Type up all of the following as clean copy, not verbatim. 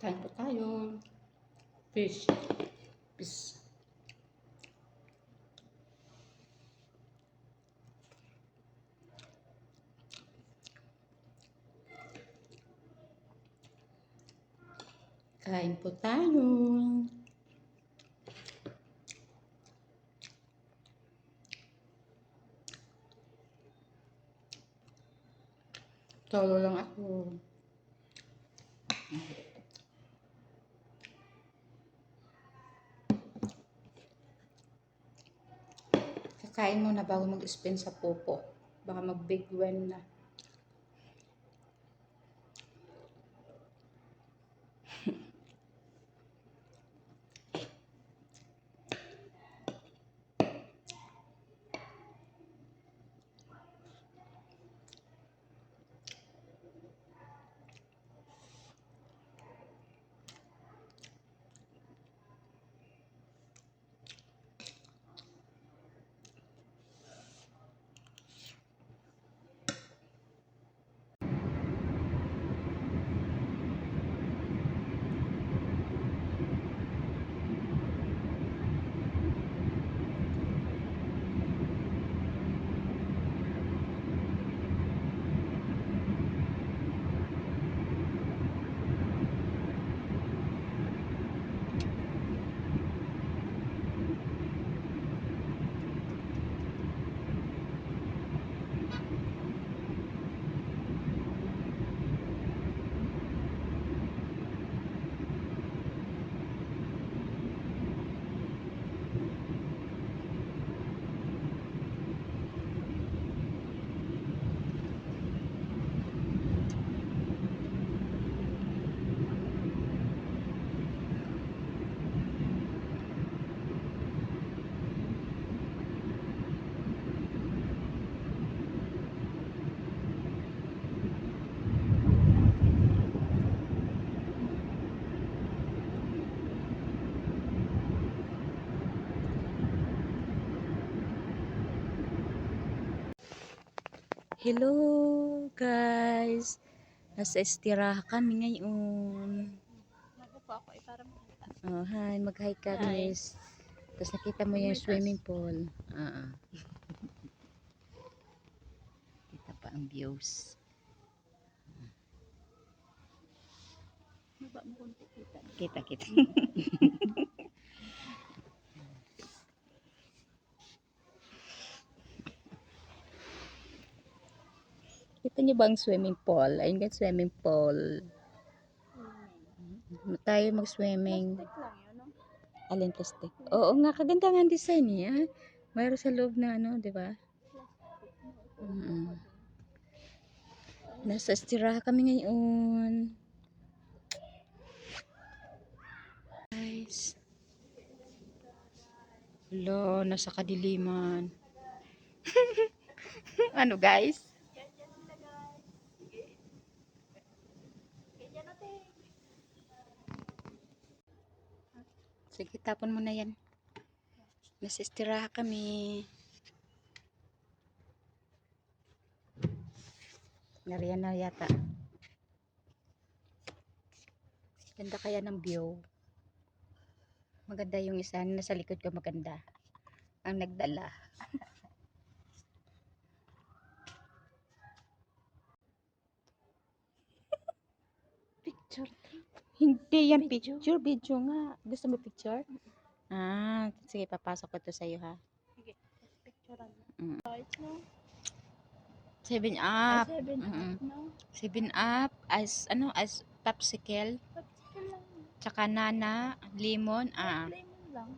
Kain po tayo. Fish. Fish. Kain po tayo. Solo lang ako. Kakain muna bago mag-spin sa popo. Baka mag-big win na. Hello guys. Nasa estiraha kami ngayon. Mapupo ako para makita. Oh, hi, mag-hi ka, miss. Tapos nakita mo yung swimming pool. Kita pa ang views. Maba mo kunti kita. Kita. Kita niyo ba ang swimming pool? Ayun yung swimming pool. Tayo mag-swimming. Plastic lang yun, no? Alin plastic? Oo nga, kaganda nga ang design niya. Mayroon sa loob na ano, di ba? Nasa estiraha kami ngayon. Guys. Hello, nasa kadiliman. Ano guys? Sige, tapon mo na yan. Nasa estiraha kami. Nariyan na yata. Ganda kaya ng view. Maganda yung isa. Nasa likod ko maganda. Ang nagdala. Picture. Hindi yan picture. Video nga. Gusto mo picture? Sige, papasok ko to sa'yo ha. Sige, picturean mo. Mm. Guys, no? 7 Ay, up. 7 up, no? 7 up. As popsicle. Pagsikil lang. Tsaka nana. Lemon. Lemon lang.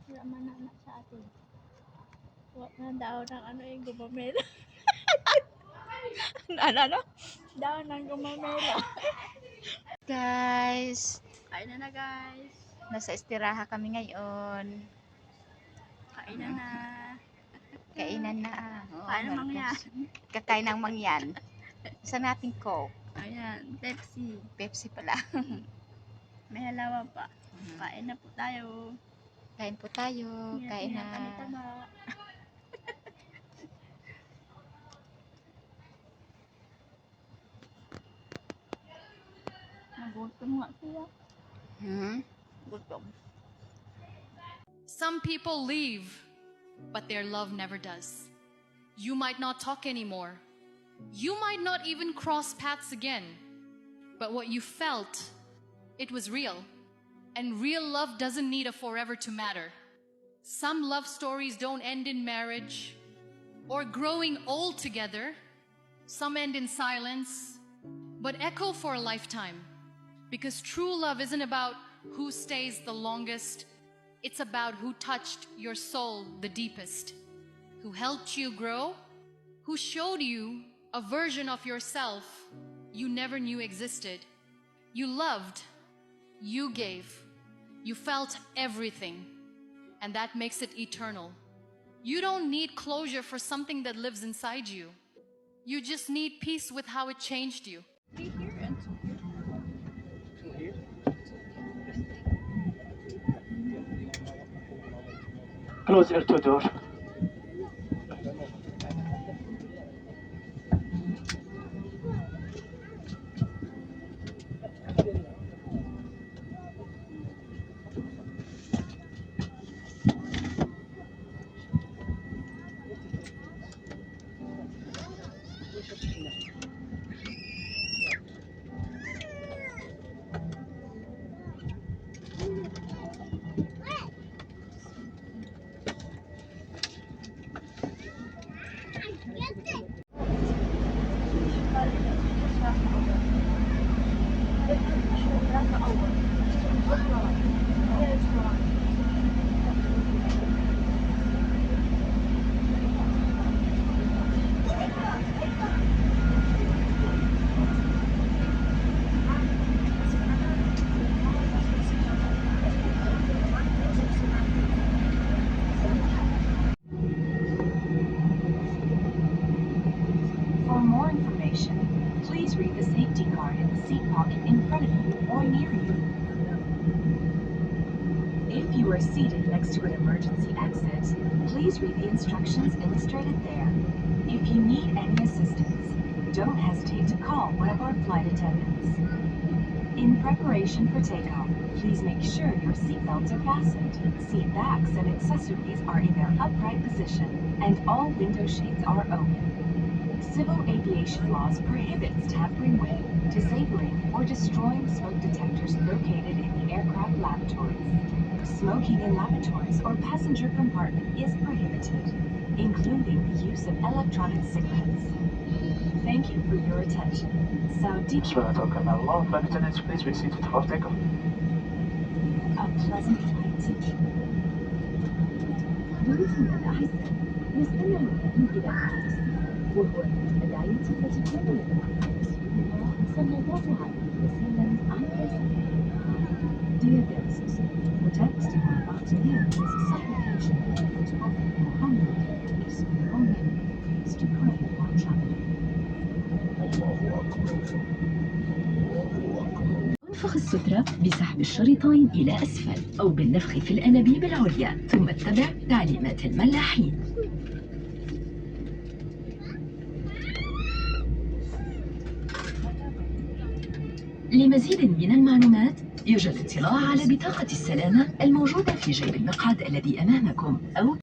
Wala manana sa atin. Wala na daw ng ano yung gumamela. Ano? Daw ng gumamela. Guys. Kain na guys. Nasa estiraha kami ngayon. Kain na. Kainan na. Kain ng mangyan. Kakain ng mangyan. Saan nating Coke? Ayan, Pepsi. Pepsi pala. May halawa pa. Kain na po tayo. Kain po tayo. Kain na. Gutom nga siya. Hmm? Gutom. Some people leave, but their love never does. You might not talk anymore. You might not even cross paths again. But what you felt, it was real. And real love doesn't need a forever to matter. Some love stories don't end in marriage or growing old together. Some end in silence, but echo for a lifetime. Because true love isn't about who stays the longest. It's about who touched your soul the deepest, who helped you grow, who showed you a version of yourself you never knew existed. You loved, you gave, you felt everything, and that makes it eternal. You don't need closure for something that lives inside you. You just need peace with how it changed you. Be here and Close your two door. For more information, please read the safety card in the seat pocket in front of you or near you. If you are seated next to an emergency exit, please read the instructions illustrated there. If you need any assistance, don't hesitate to call one of our flight attendants. In preparation for takeoff, please make sure your seatbelts are fastened, seat backs and accessories are in their upright position, and all window shades are open. Civil aviation laws prohibits tampering with, disabling, or destroying smoke detectors located in the aircraft lavatories. Smoking in lavatories or passenger compartment is prohibited, including the use of electronic cigarettes. Thank you for your attention. Saudi, Bismillah, توكلنا على الله. Flight attendants, please be seated for takeoff. a pleasant flight. ضيوفنا الأعزاء، نستمع الآن إلى حديث وهو من البداية التي كان يدعو رسول الله صلى الله عليه وسلم عن رسوله. Dear guests, the text you are about to hear is a supplication that Prophet Muhammad, peace be upon him, used to pray while traveling. انفخ السترة بسحب الشريطين إلى أسفل أو بالنفخ في الأنابيب العليا، ثم اتبع تعليمات الملاحين. لمزيد من المعلومات يوجد اطلاع على بطاقة السلامة الموجودة في جيب المقعد الذي أمامكم أو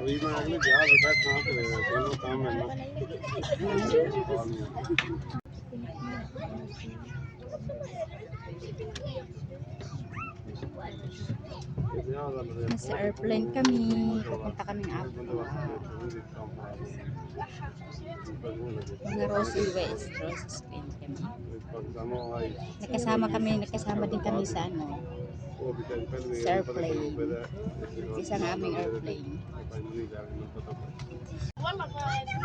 अभी मैं अगले जा बेटा कहाँ पे दोनों काम है ना Nasa airplane kami. Pupunta kaming Aqua. Mga Rosy West. Rosy Spain kami. Nakasama din kami sa ano. Sa airplane. Isang aming airplane. Wala ka